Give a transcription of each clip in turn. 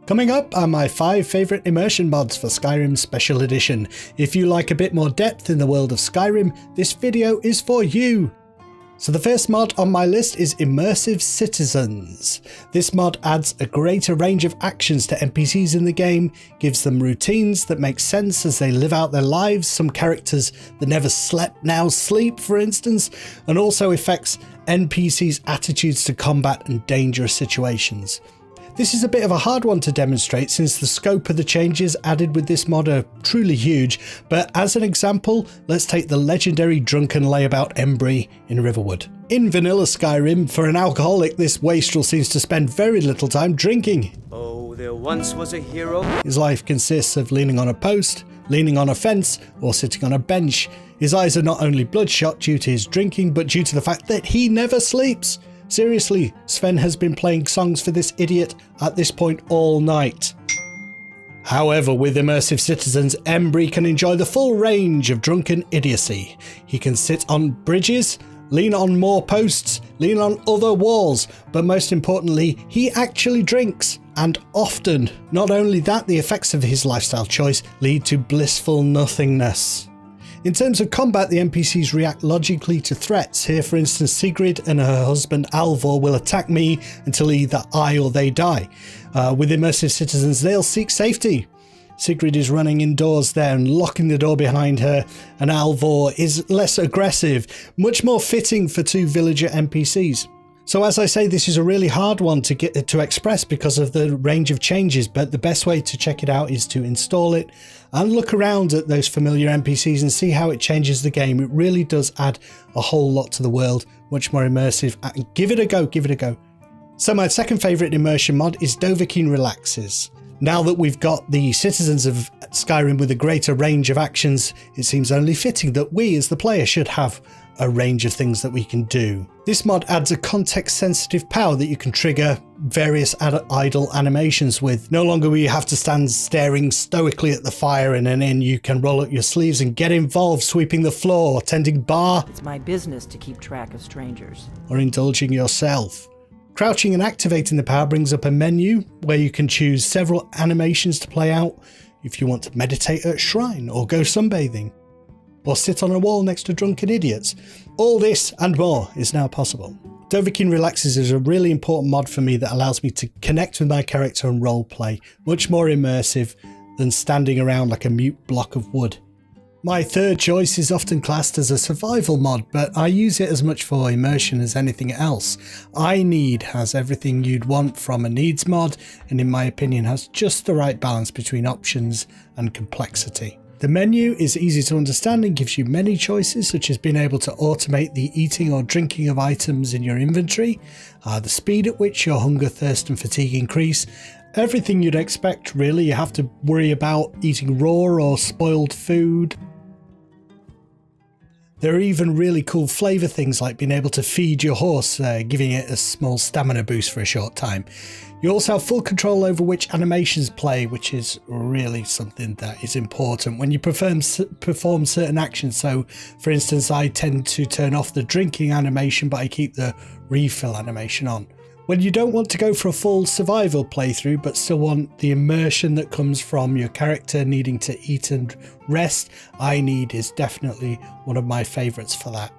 Coming up are my 5 favourite immersion mods for Skyrim Special Edition. If you like a bit more depth in the world of Skyrim, this video is for you. So the first mod on my list is Immersive Citizens. This mod adds a greater range of actions to NPCs in the game, gives them routines that make sense as they live out their lives, some characters that never slept now sleep for instance, and also affects NPCs' attitudes to combat and dangerous situations. This is a bit of a hard one to demonstrate since the scope of the changes added with this mod are truly huge, but as an example, let's take the legendary drunken layabout Embry in Riverwood. In vanilla Skyrim, for an alcoholic, this wastrel seems to spend very little time drinking. Oh, there once was a hero. His life consists of leaning on a post, leaning on a fence, or sitting on a bench. His eyes are not only bloodshot due to his drinking, but due to the fact that he never sleeps. Seriously, Sven has been playing songs for this idiot at this point all night. However, with Immersive Citizens, Embry can enjoy the full range of drunken idiocy. He can sit on bridges, lean on more posts, lean on other walls, but most importantly, he actually drinks, and often. Not only that, the effects of his lifestyle choice lead to blissful nothingness. In terms of combat, the NPCs react logically to threats. Here, for instance, Sigrid and her husband Alvor will attack me until either I or they die. With Immersive Citizens, they'll seek safety. Sigrid is running indoors there and locking the door behind her, and Alvor is less aggressive, much more fitting for 2 villager NPCs. So as I say, this is a really hard one to get to express because of the range of changes, but the best way to check it out is to install it and look around at those familiar NPCs and see how it changes the game. It really does add a whole lot to the world, much more immersive. Give it a go, give it a go. So my second favourite immersion mod is Dovahkiin Relaxes. Now that we've got the citizens of Skyrim with a greater range of actions, it seems only fitting that we as the player should have a range of things that we can do. This mod adds a context-sensitive power that you can trigger various idle animations with. No longer will you have to stand staring stoically at the fire, and then you can roll up your sleeves and get involved sweeping the floor, tending bar. It's my business to keep track of strangers. Or indulging yourself. Crouching and activating the power brings up a menu where you can choose several animations to play out if you want to meditate at a shrine or go sunbathing, or sit on a wall next to drunken idiots. All this and more is now possible. Dovahkiin Relaxes is a really important mod for me that allows me to connect with my character and roleplay, much more immersive than standing around like a mute block of wood. My third choice is often classed as a survival mod, but I use it as much for immersion as anything else. iNeed has everything you'd want from a needs mod, and in my opinion has just the right balance between options and complexity. The menu is easy to understand and gives you many choices, such as being able to automate the eating or drinking of items in your inventory, the speed at which your hunger, thirst and fatigue increase. Everything you'd expect really. You have to worry about eating raw or spoiled food. There are even really cool flavour things like being able to feed your horse, giving it a small stamina boost for a short time. You also have full control over which animations play, which is really something that is important when you perform certain actions. So, for instance, I tend to turn off the drinking animation, but I keep the refill animation on. When you don't want to go for a full survival playthrough but still want the immersion that comes from your character needing to eat and rest, iNeed is definitely one of my favourites for that.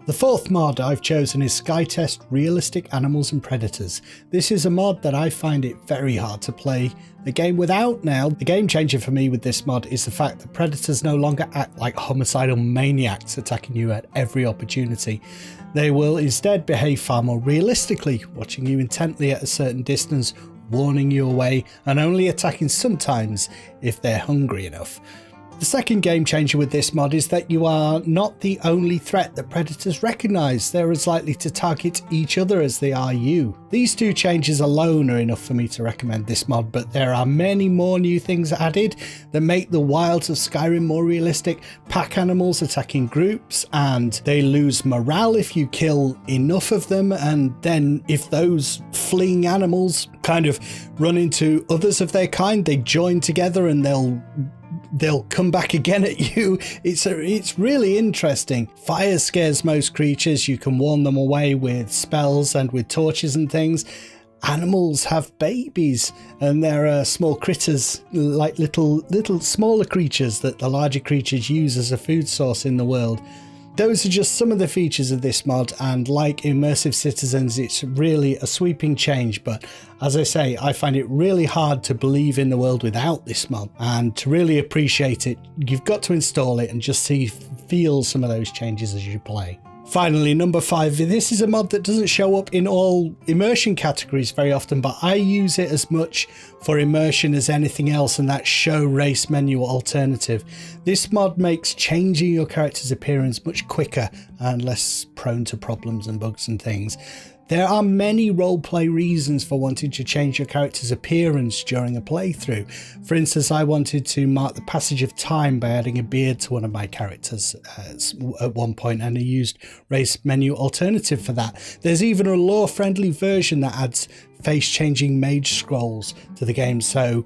The fourth mod I've chosen is SkyTEST Realistic Animals and Predators. This is a mod that I find it very hard to play the game without now. The game changer for me with this mod is the fact that predators no longer act like homicidal maniacs attacking you at every opportunity. They will instead behave far more realistically, watching you intently at a certain distance, warning you away, and only attacking sometimes if they're hungry enough. The second game changer with this mod is that you are not the only threat that predators recognise. They're as likely to target each other as they are you. These 2 changes alone are enough for me to recommend this mod, but there are many more new things added that make the wilds of Skyrim more realistic. Pack animals attacking groups, and they lose morale if you kill enough of them, and then if those fleeing animals kind of run into others of their kind, they join together and they'll come back again at you. It's really interesting. Fire scares most creatures. You can warn them away with spells and with torches and things. animals have babies, and there are small critters, like little smaller creatures that the larger creatures use as a food source in the world. Those are just some of the features of this mod, and like Immersive Citizens, it's really a sweeping change, but as I say, I find it really hard to believe in the world without this mod, and to really appreciate it, you've got to install it and just feel some of those changes as you play. Finally, number 5, this is a mod that doesn't show up in all immersion categories very often, but I use it as much for immersion as anything else, and that's show race menu alternative. This mod makes changing your character's appearance much quicker and less prone to problems and bugs and things. There are many roleplay reasons for wanting to change your character's appearance during a playthrough. For instance, I wanted to mark the passage of time by adding a beard to one of my characters at one point, and I used race menu alternative for that. There's even a lore-friendly version that adds face-changing mage scrolls to the game, so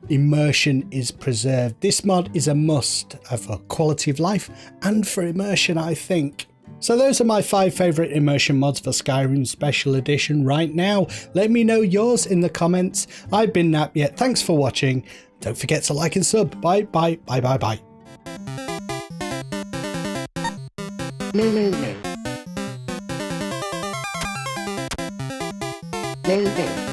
immersion is preserved. This mod is a must for quality of life and for immersion, I think. So those are my 5 favourite immersion mods for Skyrim Special Edition right now. Let me know yours in the comments. I've been Napyet. Thanks for watching. Don't forget to like and sub. Bye, bye, bye, bye, bye. Lulu.